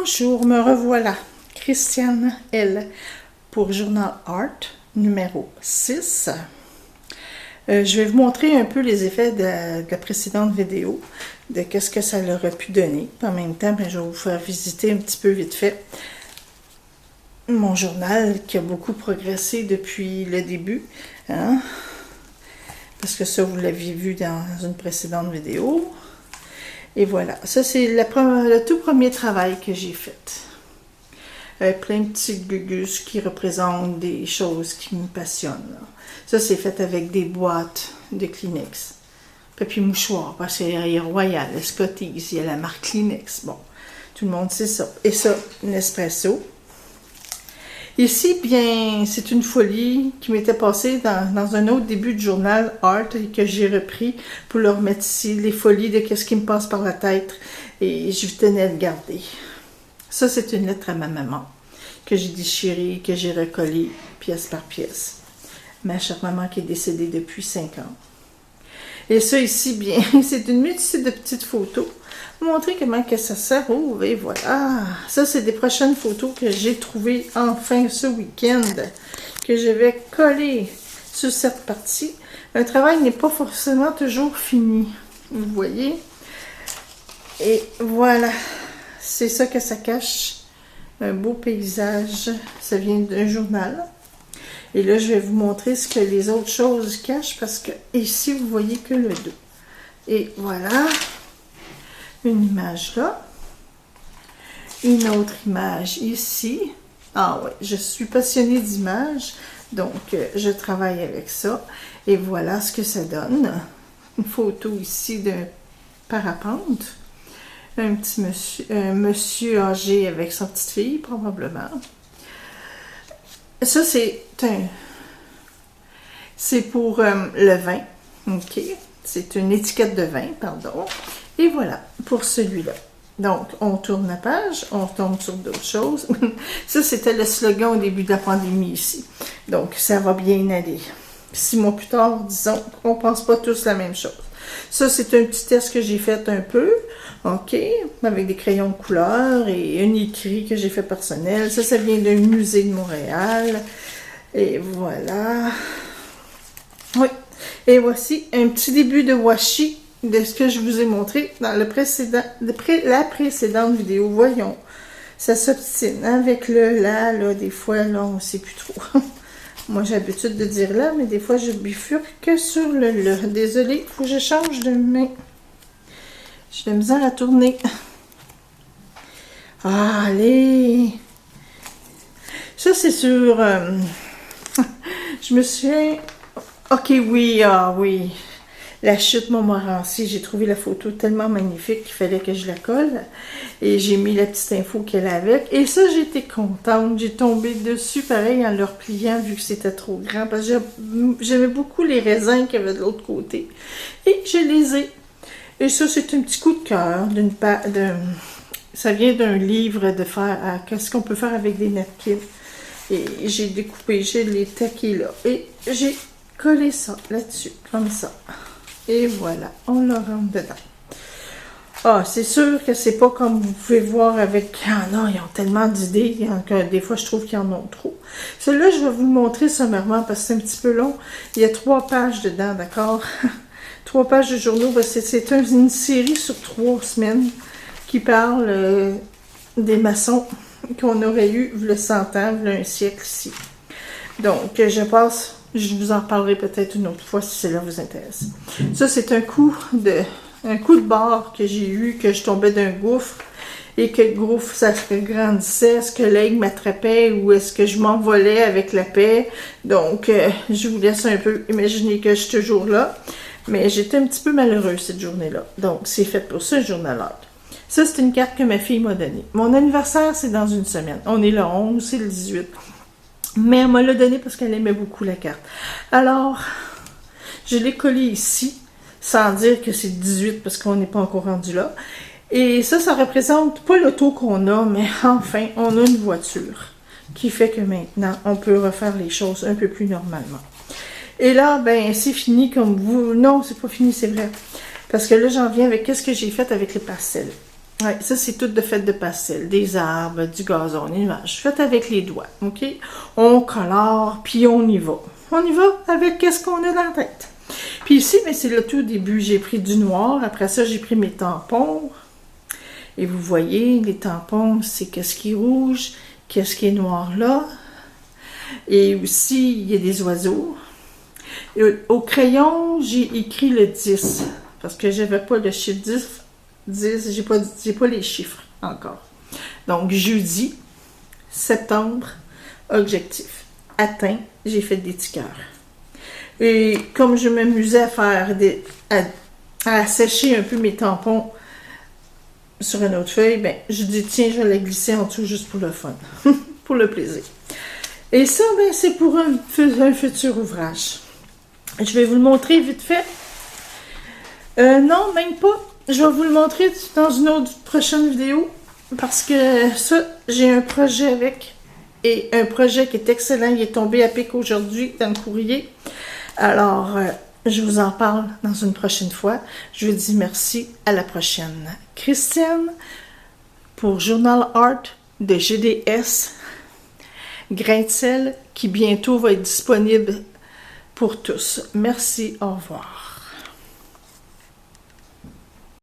Bonjour, me revoilà, Christiane L. pour Journal Art numéro 6. Je vais vous montrer un peu les effets de la précédente vidéo, de qu'est-ce que ça leur aurait pu donner. En même temps, je vais vous faire visiter un petit peu vite fait mon journal qui a beaucoup progressé depuis le début. Hein? Parce que ça, vous l'aviez vu dans une précédente vidéo. Et voilà, ça c'est le tout premier travail que j'ai fait. Avec plein de petits gugus qui représentent des choses qui me passionnent. Ça c'est fait avec des boîtes de Kleenex. Papier mouchoir, parce qu'il y a Royal, Scotties, il y a la marque Kleenex. Bon, tout le monde sait ça. Et ça, Nespresso. Ici, bien, c'est une folie qui m'était passée dans un autre début de journal Art et que j'ai repris pour le remettre ici, les folies de qu'est-ce qui me passe par la tête et je tenais à le garder. Ça, c'est une lettre à ma maman que j'ai déchirée, que j'ai recollée pièce par pièce. Ma chère maman qui est décédée depuis 5 ans. Et ça ici, bien, c'est une multitude de petites photos. Montrer comment que ça se rouvre et voilà. Ça, c'est des prochaines photos que j'ai trouvées enfin ce week-end, que je vais coller sur cette partie. Un travail n'est pas forcément toujours fini, vous voyez. Et voilà, c'est ça que ça cache. Un beau paysage, ça vient d'un journal. Et là, je vais vous montrer ce que les autres choses cachent parce que ici, vous voyez que le dos. Et voilà. Une image là, une autre image ici. Ah ouais, je suis passionnée d'images, donc je travaille avec ça. Et voilà ce que ça donne. Une photo ici d'un parapente. Un petit monsieur, un monsieur âgé avec sa petite fille, probablement. Ça, c'est pour le vin, ok? C'est une étiquette de vin, pardon. Et voilà, pour celui-là. Donc, on tourne la page, on tombe sur d'autres choses. Ça, c'était le slogan au début de la pandémie ici. Donc, ça va bien aller. 6 mois plus tard, disons, on ne pense pas tous la même chose. Ça, c'est un petit test que j'ai fait un peu, ok, avec des crayons de couleur et un écrit que j'ai fait personnel. Ça vient d'un musée de Montréal. Et voilà. Oui. Et voici un petit début de washi de ce que je vous ai montré dans la précédente vidéo. Voyons, ça s'obstine avec le là, des fois, là, on ne sait plus trop. Moi, j'ai l'habitude de dire là, mais des fois, je bifurque sur le là. Désolée, il faut que je change de main. J'ai de la misère à tourner. Ah, allez! Ça, c'est sur... je me souviens... Ok, oui, ah oui. La chute Montmorency, j'ai trouvé la photo tellement magnifique qu'il fallait que je la colle. Et j'ai mis la petite info qu'elle a avec. Et ça, j'étais contente. J'ai tombé dessus, pareil, en le repliant, vu que c'était trop grand. Parce que j'aimais beaucoup les raisins qu'il y avait de l'autre côté. Et je les ai. Et ça, c'est un petit coup de cœur. Ça vient d'un livre de faire qu'est-ce qu'on peut faire avec des napkins. Et j'ai découpé, j'ai les taqués là. Et j'ai collé ça là-dessus, comme ça. Et voilà, on le rentre dedans. Ah, c'est sûr que c'est pas comme vous pouvez voir avec... Ah non, ils ont tellement d'idées que des fois, je trouve qu'ils en ont trop. Celui-là, je vais vous le montrer sommairement parce que c'est un petit peu long. Il y a 3 pages dedans, d'accord? 3 pages de journaux. C'est une série sur 3 semaines qui parle des maçons qu'on aurait eu le 100 ans, un siècle ici. Donc, je vous en reparlerai peut-être une autre fois si cela vous intéresse. Ça, c'est un coup de barre que j'ai eu, que je tombais d'un gouffre et que le gouffre, ça se grandissait. Est-ce que l'aigle m'attrapait ou est-ce que je m'envolais avec la paix? Donc, je vous laisse un peu imaginer que je suis toujours là. Mais j'étais un petit peu malheureuse cette journée-là. Donc, c'est fait pour ce journal-là. Ça, c'est une carte que ma fille m'a donnée. Mon anniversaire, c'est dans une semaine. On est le 11, c'est le 18. Mais elle me l'a donné parce qu'elle aimait beaucoup la carte. Alors, je l'ai collée ici, sans dire que c'est 18 parce qu'on n'est pas encore rendu là. Et ça représente pas l'auto qu'on a, mais enfin, on a une voiture qui fait que maintenant, on peut refaire les choses un peu plus normalement. Et là, ben, c'est fini comme vous... Non, c'est pas fini, c'est vrai. Parce que là, j'en viens avec qu'est-ce que j'ai fait avec les pastels. Ouais, ça, c'est tout de fait de pastel. Des arbres, du gazon, des nuages. Fait avec les doigts, OK? On colore, puis on y va. On y va avec qu'est-ce qu'on a dans la tête. Puis ici, ben, c'est le tout début. J'ai pris du noir. Après ça, j'ai pris mes tampons. Et vous voyez, les tampons, c'est qu'est-ce qui est rouge, qu'est-ce qui est noir là. Et aussi, il y a des oiseaux. Et au crayon, j'ai écrit le 10. Parce que j'avais pas le chiffre 10, j'ai pas les chiffres encore. Donc, jeudi, septembre, objectif. Atteint, j'ai fait des petits cœurs. Et comme je m'amusais à faire à sécher un peu mes tampons sur une autre feuille, ben, je dis tiens, je vais la glisser en dessous juste pour le fun, pour le plaisir. Et ça, ben, c'est pour un futur ouvrage. Je vais vous le montrer vite fait. Non, même pas. Je vais vous le montrer dans une autre prochaine vidéo parce que ça, j'ai un projet avec et un projet qui est excellent. Il est tombé à pic aujourd'hui dans le courrier. Alors, je vous en parle dans une prochaine fois. Je vous dis merci. À la prochaine. Christiane pour Journal Art de GDS Grain de sel qui bientôt va être disponible pour tous. Merci. Au revoir.